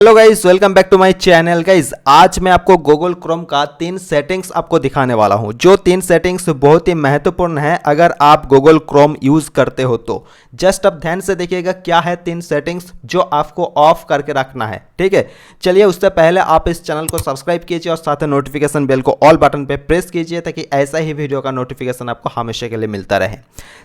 Hello guys, welcome back to my channel. Guys, आज मैं आपको गूगल क्रोम का 3 सेटिंग्स आपको दिखाने वाला हूं, जो 3 सेटिंग्स बहुत ही महत्वपूर्ण है अगर आप गूगल क्रोम यूज करते हो तो। जस्ट अब ध्यान से देखिएगा क्या है 3 सेटिंग्स जो आपको ऑफ करके रखना है। ठीक है, चलिए उससे पहले आप इस चैनल को सब्सक्राइब कीजिए और साथ ही नोटिफिकेशन बेल को ऑल बटन पे प्रेस कीजिए ताकि ऐसा ही वीडियो का नोटिफिकेशन आपको हमेशा के लिए मिलता रहे।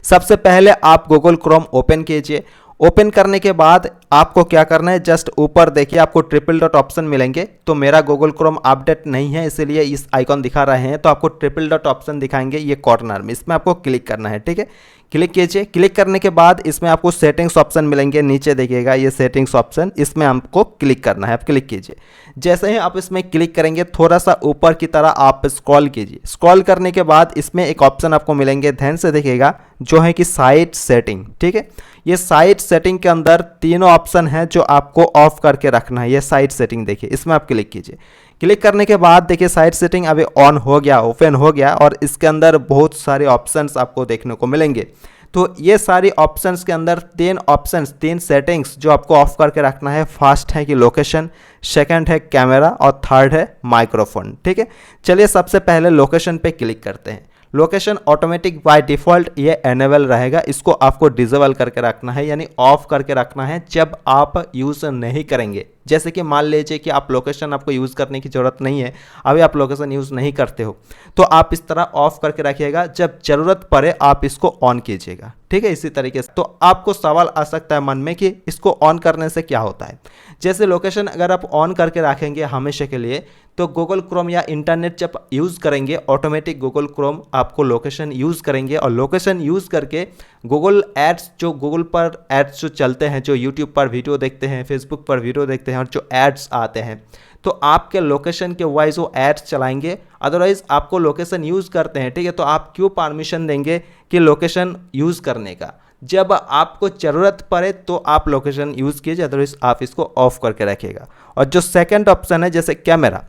सबसे पहले आप गूगल क्रोम ओपन कीजिए। ओपन करने के बाद आपको क्या करना है, जस्ट ऊपर देखिए आपको ट्रिपल डॉट ऑप्शन मिलेंगे। तो मेरा गूगल क्रोम अपडेट नहीं है इसीलिए इस आइकॉन दिखा रहे हैं, तो आपको ट्रिपल डॉट ऑप्शन दिखाएंगे ये कॉर्नर में, इसमें आपको क्लिक करना है। ठीक है, क्लिक कीजिए। क्लिक करने के बाद इसमें आपको सेटिंग्स ऑप्शन मिलेंगे, नीचे देखिएगा ये सेटिंग्स ऑप्शन, इसमें आपको क्लिक करना है। आप क्लिक कीजिए। जैसे ही आप इसमें क्लिक करेंगे थोड़ा सा ऊपर की तरह आप स्क्रॉल कीजिए। स्क्रॉल करने के बाद इसमें एक ऑप्शन आपको मिलेंगे, ध्यान से देखिएगा, जो है कि साइट सेटिंग। ठीक है, ये साइट सेटिंग के अंदर तीनों ऑप्शन है जो आपको ऑफ करके रखना है। ये साइट सेटिंग देखिए, इसमें आप क्लिक कीजिए। क्लिक करने के बाद देखिए साइट सेटिंग अभी ऑन हो गया, ओपन हो गया और इसके अंदर बहुत सारे ऑप्शंस आपको देखने को मिलेंगे। तो ये सारी ऑप्शंस के अंदर 3 सेटिंग्स जो आपको ऑफ करके रखना है। फर्स्ट है कि लोकेशन, सेकंड है कैमरा और थर्ड है माइक्रोफोन। ठीक है, चलिए सबसे पहले लोकेशन पे क्लिक करते हैं। लोकेशन ऑटोमेटिक बाय डिफ़ॉल्ट ये एनेबल रहेगा, इसको आपको डिसेबल करके रखना है, यानी ऑफ करके रखना है जब आप यूज़ नहीं करेंगे। जैसे कि मान लीजिए कि आप लोकेशन आपको यूज़ करने की ज़रूरत नहीं है, अभी आप लोकेशन यूज़ नहीं करते हो, तो आप इस तरह ऑफ करके रखिएगा, जब ज़रूरत पड़े आप इसको ऑन कीजिएगा। ठीक है, इसी तरीके से। तो आपको सवाल आ सकता है मन में कि इसको ऑन करने से क्या होता है। जैसे लोकेशन अगर आप ऑन करके रखेंगे हमेशा के लिए, तो गूगल क्रोम या इंटरनेट जब यूज़ करेंगे ऑटोमेटिक गूगल क्रोम आपको लोकेशन यूज़ करेंगे, और लोकेशन यूज़ करके गूगल एड्स, जो गूगल पर एड्स जो चलते हैं, जो यूट्यूब पर वीडियो देखते हैं, फेसबुक पर वीडियो देखते हैं और जो एड्स आते हैं, तो आपके लोकेशन के वाइज वो एड्स चलाएंगे। अदरवाइज आपको लोकेशन यूज़ करते हैं, ठीक है, तो आप क्यों परमिशन देंगे कि लोकेशन यूज़ करने का। जब आपको ज़रूरत पड़े तो आप लोकेशन यूज़ कीजिए, अदरवाइज आप इसको ऑफ करके रखिएगा। और जो सेकंड ऑप्शन है जैसे कैमरा,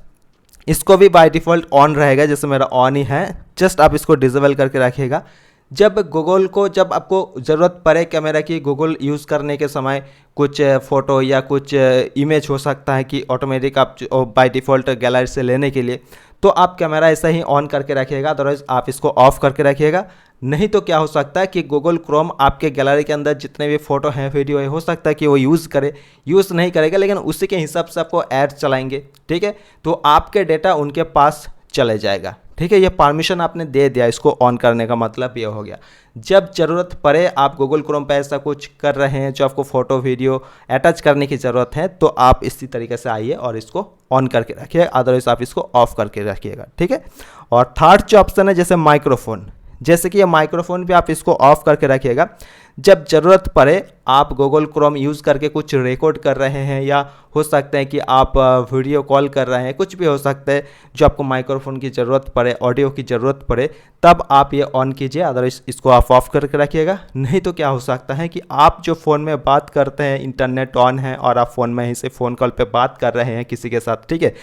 इसको भी बाय डिफ़ॉल्ट ऑन रहेगा, जैसे मेरा ऑन ही है, जस्ट आप इसको डिसेबल करके रखिएगा। जब आपको ज़रूरत पड़े कैमरा की गूगल यूज़ करने के समय, कुछ फ़ोटो या कुछ इमेज हो सकता है कि ऑटोमेटिक आप बाय डिफ़ॉल्ट गैलरी से लेने के लिए, तो आप कैमरा ऐसा ही ऑन करके रखिएगा, अदरवाइज आप इसको ऑफ करके रखिएगा। नहीं तो क्या हो सकता है कि गूगल क्रोम आपके गैलरी के अंदर जितने भी फ़ोटो हैं, वीडियो है, हो सकता है कि वो यूज़ नहीं करेगा, लेकिन उसी के हिसाब से आपको ऐड चलाएंगे। ठीक है, तो आपके डेटा उनके पास चले जाएगा। ठीक है, ये परमिशन आपने दे दिया, इसको ऑन करने का मतलब ये हो गया। जब ज़रूरत पड़े आप गूगल क्रोम पे ऐसा कुछ कर रहे हैं जो आपको फ़ोटो वीडियो अटैच करने की ज़रूरत है, तो आप इसी तरीके से आइए और इसको ऑन करके रखिए, अदरवाइज आप इसको ऑफ करके रखिएगा। ठीक है, और थर्ड जो ऑप्शन है जैसे माइक्रोफोन, जैसे कि ये माइक्रोफोन भी आप इसको ऑफ करके रखिएगा। जब ज़रूरत पड़े आप गूगल क्रोम यूज़ करके कुछ रिकॉर्ड कर रहे हैं, या हो सकता है कि आप वीडियो कॉल कर रहे हैं, कुछ भी हो सकता है जो आपको माइक्रोफोन की ज़रूरत पड़े, ऑडियो की ज़रूरत पड़े, तब आप ये ऑन कीजिए, अदरवाइज इसको आप ऑफ करके रखिएगा। नहीं तो क्या हो सकता है कि आप जो फ़ोन में बात करते हैं, इंटरनेट ऑन है और आप फ़ोन में ही से फ़ोन कॉल पे बात कर रहे हैं किसी के साथ, ठीक है,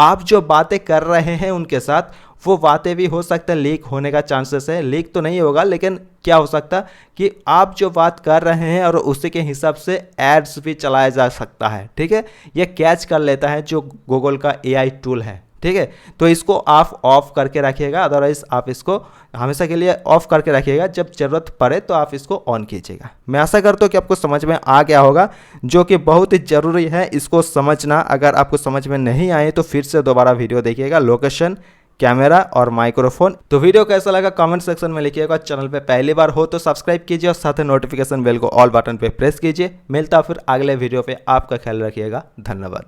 आप जो बातें कर रहे हैं उनके साथ, वो बातें भी हो सकता है लीक होने का चांसेस है। लीक तो नहीं होगा, लेकिन क्या हो सकता कि आप जो बात कर रहे हैं और उसी के हिसाब से एड्स भी चलाया जा सकता है। ठीक है, ये कैच कर लेता है जो गूगल का AI टूल है। ठीक है, तो इसको आप ऑफ करके रखिएगा, अदरवाइज आप इसको हमेशा के लिए ऑफ करके रखिएगा। जब ज़रूरत पड़े तो आप इसको ऑन कीजिएगा। मैं आशा करता हूँ कि आपको समझ में आ गया होगा, जो कि बहुत ही ज़रूरी है इसको समझना। अगर आपको समझ में नहीं आए तो फिर से दोबारा वीडियो देखिएगा, लोकेशन, कैमरा और माइक्रोफोन। तो वीडियो कैसा लगा कमेंट सेक्शन में लिखिएगा। चैनल पे पहली बार हो तो सब्सक्राइब कीजिए और साथ ही नोटिफिकेशन बेल को ऑल बटन पे प्रेस कीजिए। मिलता फिर अगले वीडियो पे, आपका ख्याल रखिएगा। धन्यवाद।